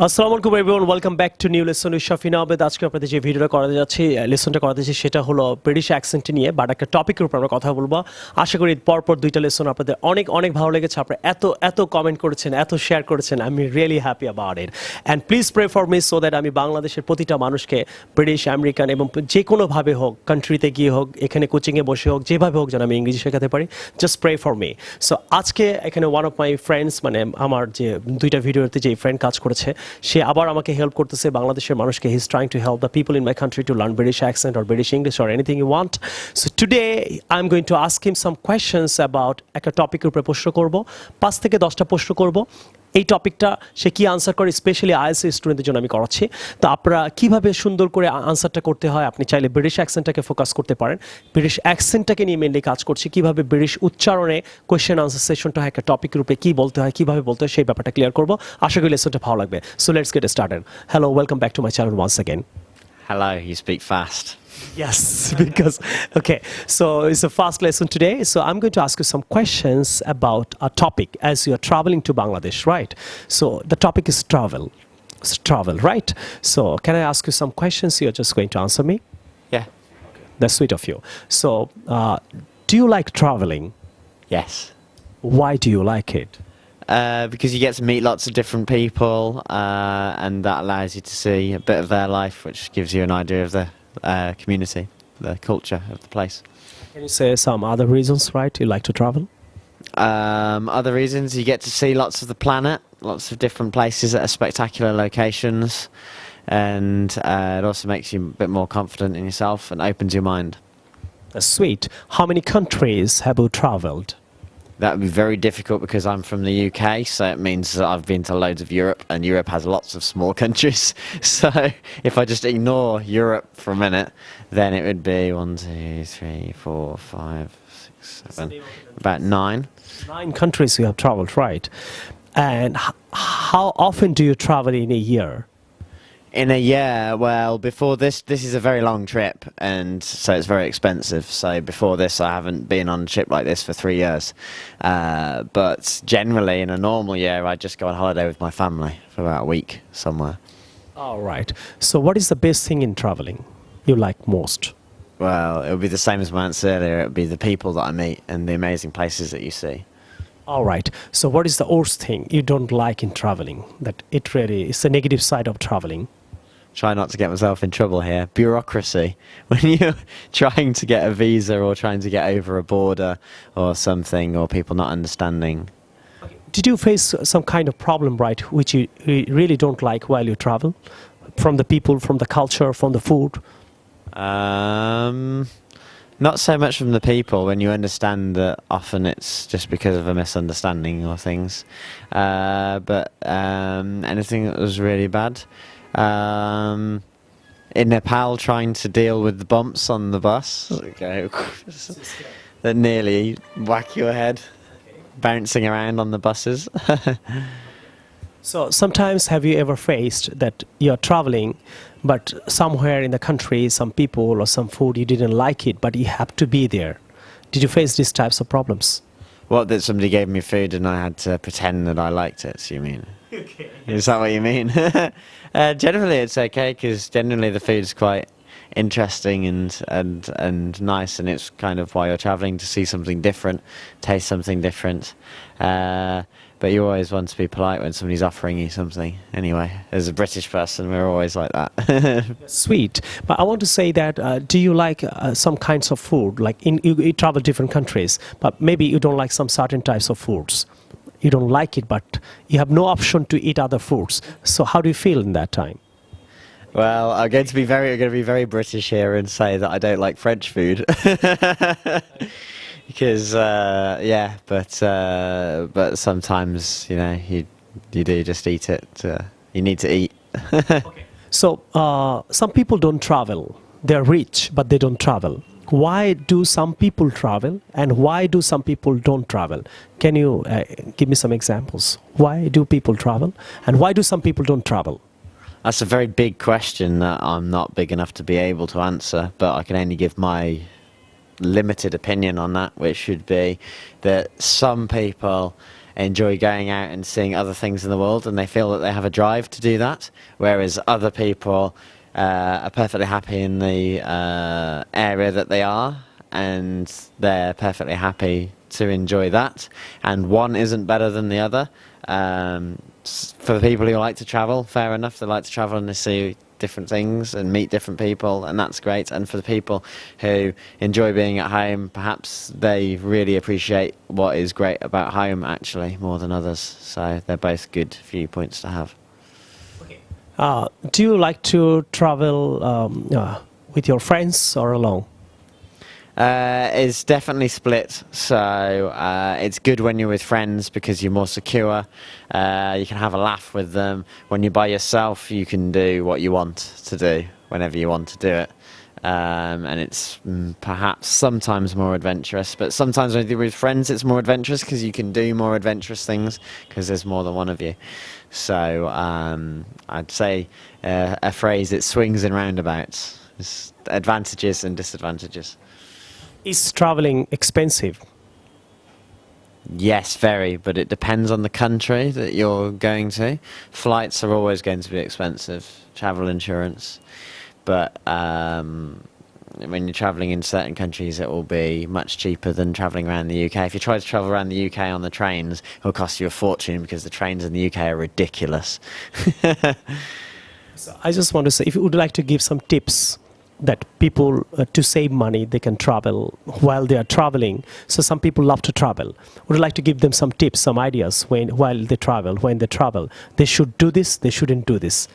আসসালামু আলাইকুম everyone, welcome back two new lesson with Shafin Ahmed. আজকে আপনাদের যে ভিডিওটা করাতে যাচ্ছি, লেসনটা করাতে যাচ্ছি সেটা হলো ব্রিটিশ অ্যাকসেন্ট নিয়ে, বাট একটা টপিকের উপর আমরা কথা বলবো। আশা করি পরপর দুইটা লেসন আপনাদের অনেক অনেক ভালো লেগেছে। আপনারা এত কমেন্ট করেছেন, এত শেয়ার করেছেন, I am really happy about it. And please pray for me so that আমি বাংলাদেশের প্রতিটা মানুষকে ব্রিটিশ, আমেরিকান এবং যে কোনোভাবে হোক, কান্ট্রিতে গিয়ে হোক, এখানে কোচিংয়ে বসে হোক, যেভাবে হোক যেন আমি ইংরেজি শেখাতে পারি। Just pray for me. So আজকে এখানে ওয়ান অফ মাই ফ্রেন্ডস, মানে আমার যে দুইটা ভিডিওতে যে ফ্রেন্ড কাজ করেছে, সে আবার আমাকে হেল্প করতেছে বাংলাদেশের মানুষকে। He is trying to help the people in my country to learn British accent or British English or anything you want. So today I am going to ask him some questions about একটা টপিকের উপরে প্রশ্ন করব, 5 থেকে 10টা প্রশ্ন করব। এই টপিকটা সে কি আনসার করে, স্পেশালি আইএলটিএস স্টুডেন্টদের জন্য আমি করাচ্ছি। তো আপনারা কীভাবে সুন্দর করে আনসারটা করতে হয়, আপনি চাইলে ব্রিটিশ অ্যাকসেন্টটাকে ফোকাস করতে পারেন। ব্রিটিশ অ্যাকসেন্টটাকে নিয়ে মেনলি কাজ করছি, কীভাবে ব্রিটিশ উচ্চারণে কোয়েশ্চেন আনসার সেশনটা হয় একটা টপিকের উপরে কী বলতে হয়, কীভাবে বলতে হয়, সেই ব্যাপারটা ক্লিয়ার করবো। আশা করি লেসনটা ভালো লাগবে। So let's get started. Hello, welcome back to my channel once again. Hello, you speak fast. Yes, because, okay, so it's a fast lesson today. So I'm going to ask you some questions about a topic as you are traveling to Bangladesh, right? So the topic is travel. It's travel, right? So can I ask you some questions? You're just going to answer me? Yeah. That's sweet of you. So do you like traveling? Yes. Why do you like it? Because you get to meet lots of different people, and that allows you to see a bit of their life, which gives you an idea of the community, the culture of the place. Can you say some other reasons, right, you like to travel? Other reasons, you get to see lots of the planet, lots of different places at spectacular locations, and it also makes you a bit more confident in yourself and opens your mind. That's sweet. How many countries have you traveled? That would be very difficult because I'm from the UK, so it means that I've been to loads of Europe, and Europe has lots of small countries. So if I just ignore Europe for a minute, then it would be 1, 2, 3, 4, 5, 6, 7, about 9. 9 countries you have traveled, right? And how often do you travel in a year? In a year, well, before this is a very long trip, and so it's very expensive. So before this, I haven't been on a trip like this for 3 years. But generally, in a normal year, I just go on holiday with my family for about a week somewhere. All right. So what is the best thing in traveling you like most? Well, it would be the same as my answer earlier. It would be the people that I meet and the amazing places that you see. All right. So what is the worst thing you don't like in traveling? That it really is the negative side of traveling. Try not to get myself in trouble here. Bureaucracy. When you're trying to get a visa or trying to get over a border or something, or people not understanding. Did you face some kind of problem, right, which you really don't like while you travel? From the people, from the culture, from the food? Not so much from the people, when you understand that often it's just because of a misunderstanding or things. But anything that was really bad. In Nepal, trying to deal with the bumps on the bus that nearly whack your head, bouncing around on the buses. So sometimes have you ever faced that you're traveling, but somewhere in the country, some people or some food, you didn't like it, but you have to be there? Did you face these types of problems? What, that somebody gave me food and I had to pretend that I liked it, so you mean? Okay. Is that what you mean? Generally it's okay, because generally the food's quite interesting and nice, and it's kind of why you're travelling, to see something different, taste something different. But you always want to be polite when somebody's offering you something. Anyway, as a British person, we're always like that. Sweet. But I want to say that, do you like some kinds of food? Like you travel different countries, but maybe you don't like some certain types of foods. You don't like it, but you have no option to eat other foods. So how do you feel in that time? Well, I'm going to be very British here and say that I don't like French food. Because but sometimes, you know, you do just eat it. You need to eat. Okay. So some people don't travel. They're rich, but they don't travel. Why do some people travel, and why do some people don't travel? Can you give me some examples? Why do people travel, and why do some people don't travel? That's a very big question that I'm not big enough to be able to answer, but I can only give my limited opinion on that, which should be that some people enjoy going out and seeing other things in the world, and they feel that they have a drive to do that, whereas other people are perfectly happy in the area that they are, and they're perfectly happy to enjoy that, and one isn't better than the other. For the people who like to travel, fair enough, they like to travel and they see different things and meet different people, and that's great. And for the people who enjoy being at home, perhaps they really appreciate what is great about home actually more than others, so they're both good viewpoints to have. Do you like to travel with your friends or alone? It's definitely split, so it's good when you're with friends because you're more secure, you can have a laugh with them. When you're by yourself, you can do what you want to do whenever you want to do it, and it's perhaps sometimes more adventurous, but sometimes when you're with friends it's more adventurous because you can do more adventurous things because there's more than one of you. So I'd say a phrase, it swings and roundabouts. There's advantages and disadvantages. Is traveling expensive? Yes, very, but it depends on the country that you're going to. Flights are always going to be expensive, travel insurance, but when you're travelling in certain countries it will be much cheaper than travelling around the UK. If you try to travel around the UK on the trains, it will cost you a fortune because the trains in the UK are ridiculous. So I just want to say, if you would like to give some tips that people to save money, they can travel while they are traveling. So some people love to travel. Would you like to give them some tips, some ideas while they travel, when they travel? They should do this, they shouldn't do this.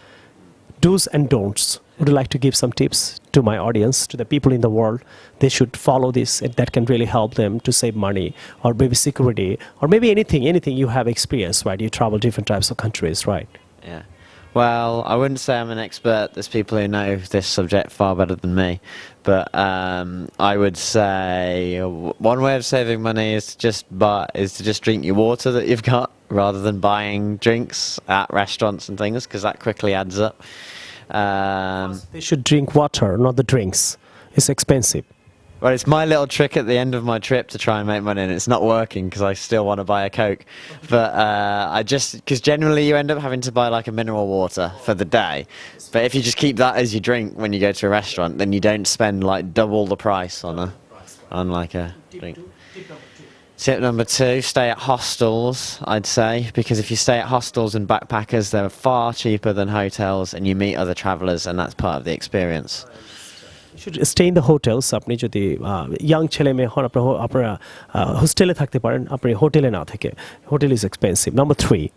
Do's and don'ts. Would you like to give some tips to my audience, to the people in the world? They should follow this, and that can really help them to save money, or maybe security, or maybe anything you have experienced, right? You travel different types of countries, right? Yeah. Well, I wouldn't say I'm an expert. There's people who know this subject far better than me. But I would say one way of saving money is to just drink your water that you've got rather than buying drinks at restaurants and things, because that quickly adds up. They should drink water, not the drinks. It's expensive. Well, it's my little trick at the end of my trip to try and make money, and it's not working because I still want to buy a Coke. But because generally you end up having to buy like a mineral water for the day. But if you just keep that as your drink when you go to a restaurant, then you don't spend like double the price on like a drink. Tip number 2, stay at hostels, I'd say, because if you stay at hostels and backpackers, they're far cheaper than hotels, and you meet other travellers, and that's part of the experience. You should stay in the hotels. আপনি যদি young ছেলে মেয়ে হন, আপনারা হোস্টেলে থাকতে পারেন, আপনি হোটেলে না থেকে. Hotel is expensive. Number 3.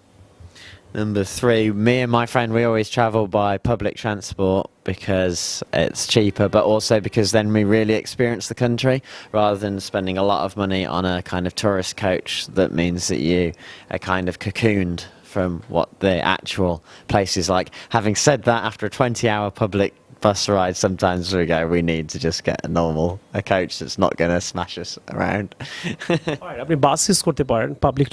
Number 3, me and my friend, we always travel by public transport because it's cheaper, but also because then we really experience the country rather than spending a lot of money on a kind of tourist coach that means that you are kind of cocooned from what the actual place is like. Having said that, after a 20-hour public bus ride, sometimes we need to just get a coach that's not going to smash us around. Alright, আপনি বাস use করতে পারেন, public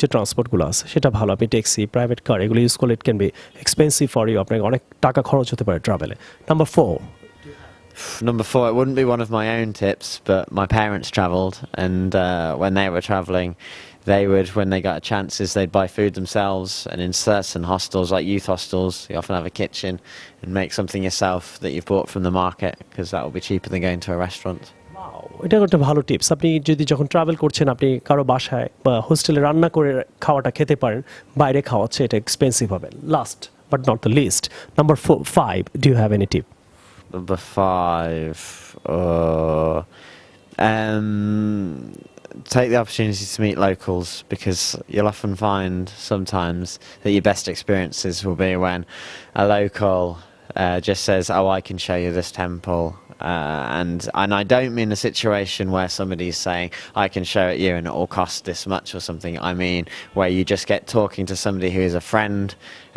যে ট্রান্সপোর্টগুলো আছে সেটা ভালো, আপনি taxi, private car এগুলো use করলে it can be expensive for you, আপনাকে অনেক টাকা খরচ হতে পারে ট্রাভেলে. Number 4. Number 4, it wouldn't be one of my own tips, but my parents travelled, and when they were travelling, they would, when they got chances, they'd buy food themselves, and in certain hostels, like youth hostels, you often have a kitchen, and make something yourself that you've bought from the market, because that will be cheaper than going to a restaurant. এটা একটা ভালো tips. আপনি যদি যখন travel করছেন, আপনি কারো বাসায় বা হোস্টেলে রান্না করে খাওয়াটা খেতে পারেন, বাইরে খাওয়াচ্ছে এটা এক্সপেন্সিভ হবে. Last but not the least, number 5, do you have any tip? Number 5, take the opportunity to meet locals, because you'll often find sometimes that your best experiences will be when a local just says, oh, I can show you this temple, and I don't mean a situation where somebody's saying, I can show it you and it will cost this much or something. I mean where you just get talking to somebody who is a friend,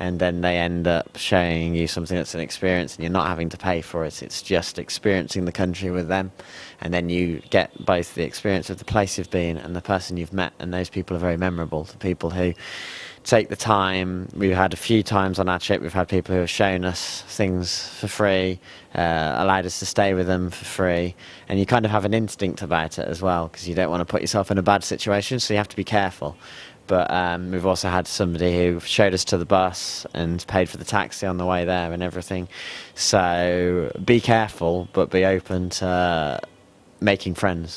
and then they end up showing you something that's an experience, and you're not having to pay for it. It's just experiencing the country with them, and then you get both the experience of the place you've been and the person you've met, and those people are very memorable. The people who take the time. We've had a few times on our trip, we've had people who have shown us things for free, allowed us to stay with them for free, and you kind of have an instinct about it as well, because you don't want to put yourself in a bad situation, so you have to be careful. But we've also had somebody who showed us to the bus and paid for the taxi on the way there and everything. So be careful, but be open to making friends.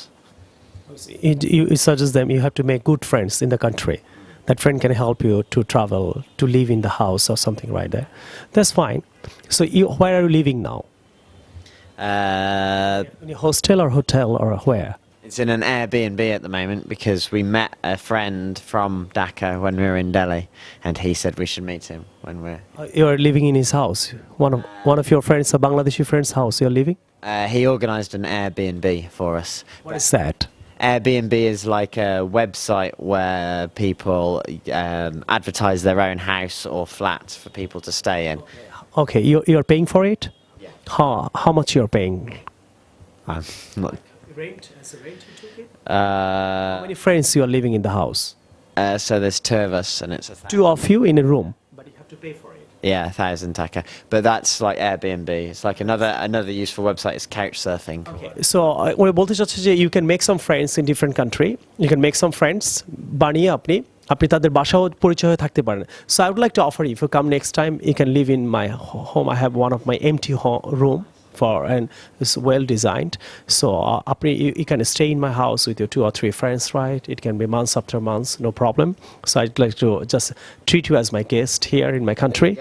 You suggest them you have to make good friends in the country. That friend can help you to travel, to live in the house or something right there. That's fine. So where are you living now? In a hostel or hotel or where? It's in an Airbnb at the moment because we met a friend from Dhaka when we were in Delhi, and he said we should meet him when we're. You are living in his house. One of your friends, a Bangladeshi friend's house. You're living. He organised an Airbnb for us. What is that? Airbnb is like a website where people advertise their own house or flat for people to stay in. Okay, you're paying for it. Yeah. How much you're paying? I'm not. Rent as a rent you took it? How many friends you are living in the house? So there's two of us, and it's Two of you in a room. But you have to pay for it. yeah, 1,000 taka. But that's like Airbnb. It's like another useful website is couch surfing. So ওরা বলতে চাচ্ছে যে you can make some friends in different country. You can make some friends বানিয়ে আপনি তাদের বাসাও পরিচয় হয়ে থাকতে পারেন. So I would like to offer you, if you come next time, you can live in my home. I have one of my empty room. And it's well designed. So you can stay in my house with your 2 or 3 friends, right? It can be months after months, no problem. So I'd like to just treat you as my guest here in my country.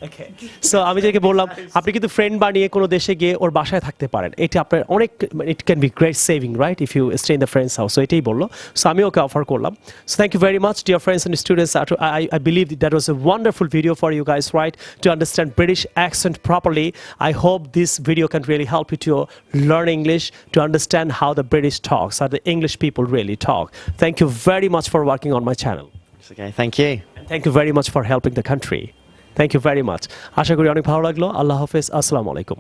Okay. So আমি যেটাকে বললাম আপনি কিন্তু friend বানিয়ে কোনো দেশে গিয়ে ওর বাসায় থাকতে পারেন, এটা আপনার অনেক it can be great saving right if you stay in the friends house. So এটাই বললো. সো আমি ওকে অফার করলাম. So thank you very much dear friends and students. I believe that was a wonderful video for you guys, right, to understand British accent properly. I hope this video can really help you to learn English, to understand how the British talks, how the English people really talk. Thank you very much for working on my channel. It's okay, thank you. And thank you very much for helping the country. Thank you very much. আশা করি অনেক ভালো লাগলো. আল্লাহ হাফেজ. আসসালামু আলাইকুম.